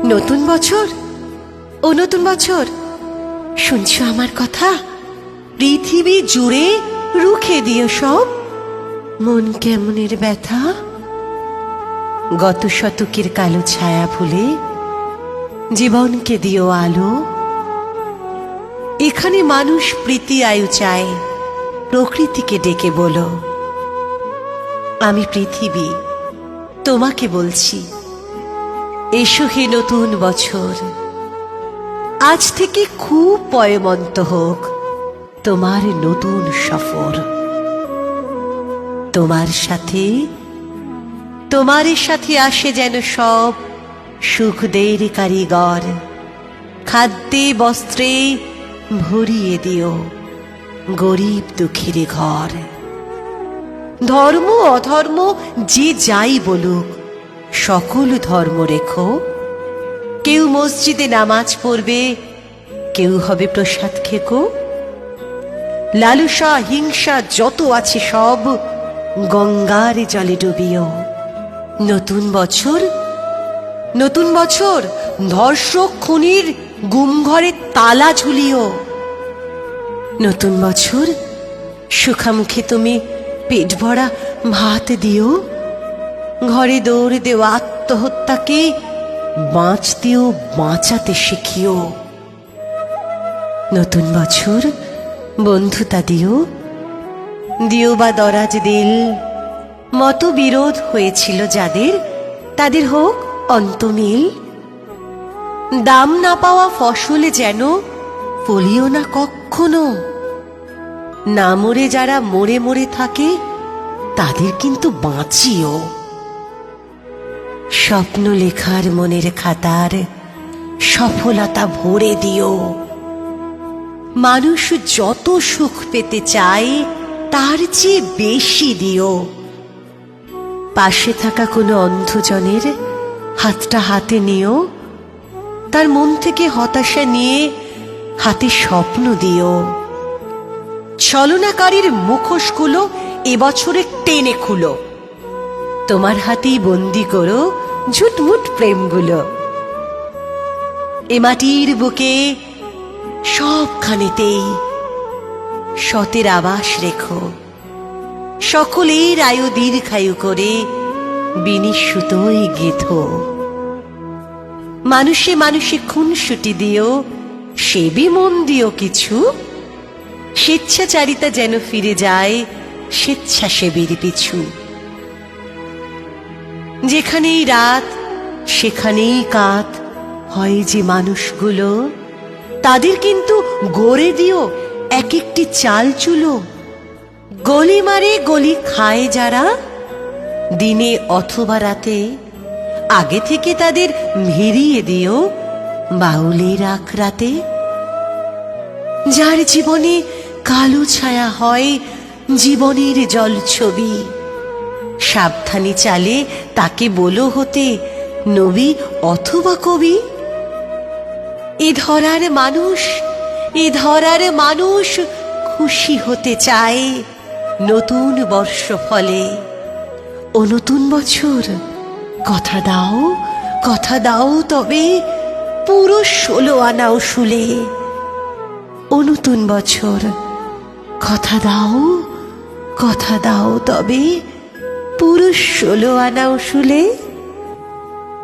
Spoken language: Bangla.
নতুন বছর, ও নতুন বছর, শুনছো আমার কথা? পৃথিবী জুড়ে রুখে দিও সব মন কেমনের ব্যথা। গত শতকের কালো ছায়া ভুলে জীবনকে দিও আলো। এখানে মানুষ প্রীতি আয়ু চায়, প্রকৃতিকে ডেকে বলো, আমি পৃথিবী তোমাকে বলছি, এসো হে নতুন বছর। আজ থেকে খুব পয়মন্ত হোক তোমার নতুন সফর। তোমার সাথে আসে যেন সব সুখদের কারিগর। খাদ্যে বস্ত্রে ভরিয়ে দিও গরিব দুঃখের ঘর। ধর্ম অধর্ম যে যাই বলুক, সকল ধর্ম রেখো। কেউ মসজিদে নামাজ পড়বে, কেউ হবে প্রসাদ খেকো। লালসা হিংসা যত আছে সব গঙ্গার জলে ডুবিও। নতুন বছর, নতুন বছর, ধর্ষক খুনির গুম ঘরে তালা ঝুলিও। নতুন বছর, সুখামুখে তুমি পেট ভরা ভাত দিও। ঘরে দৌড় দেও আত্মহত্যাকে, বাঁচতেও বাঁচাতে শিখিও। নতুন বছর, বন্ধুতা দিও বা দরাজ দিল। মতবিরোধ হয়েছিল যাদের, তাদের হোক অন্তমিল। দাম না পাওয়া ফসলে যেন ফলিও না কখনো। না মরে যারা মরে মরে থাকে, তাদের কিন্তু বাঁচিও। স্বপ্ন লেখার মনের খাতার সফলতা ভরে দিও। মানুষ যত সুখ পেতে চায়, তার চেয়ে বেশি দিও। পাশে থাকা কোনো অন্ধজনের হাতটা হাতে নিও। তার মন থেকে হতাশা নিয়ে হাতে স্বপ্ন দিও। ছলনাকারীর মুখোশগুলো এবছরে টেনে খুলো। তোমার হাতেই বন্দি করো ঝুটমুট প্রেমগুলো। এ মাটির বুকে সবখানেতেই সতের আবাস রেখো। সকলের আয়ু দীর্ঘায়ু করে বিনিশুতোয় গেথো। মানুষে মানুষে খুনসুটি দিও, সেবি মন দিও কিছু। স্বেচ্ছাচারিতা যেন ফিরে যায় স্বেচ্ছাসেবীর পিছু। যেখানেই রাত সেখানেই কাত হয় যে মানুষগুলো, তাদের কিন্তু গড়ে দিও এক একটি চাল চুলো। গলি মারে গলি খায় যারা, দিনে অথবা রাতে, আগে থেকে তাদের ভিড়িয়ে দিও বাউলের আখড়াতে। যার জীবনে কালো ছায়া হয় জীবনের জলছবি, সাবধানে চালে তাকে বলো হতে নবী অথবা কবি। এ ধরার মানুষ খুশি হতে চায় নতুন বর্ষ ফলে। ও নতুন বছর, কথা দাও তবে পুরো 16 আনাও শুলে। ও নতুন বছর, কথা দাও তবে পুরো 16 আনাও শুলে।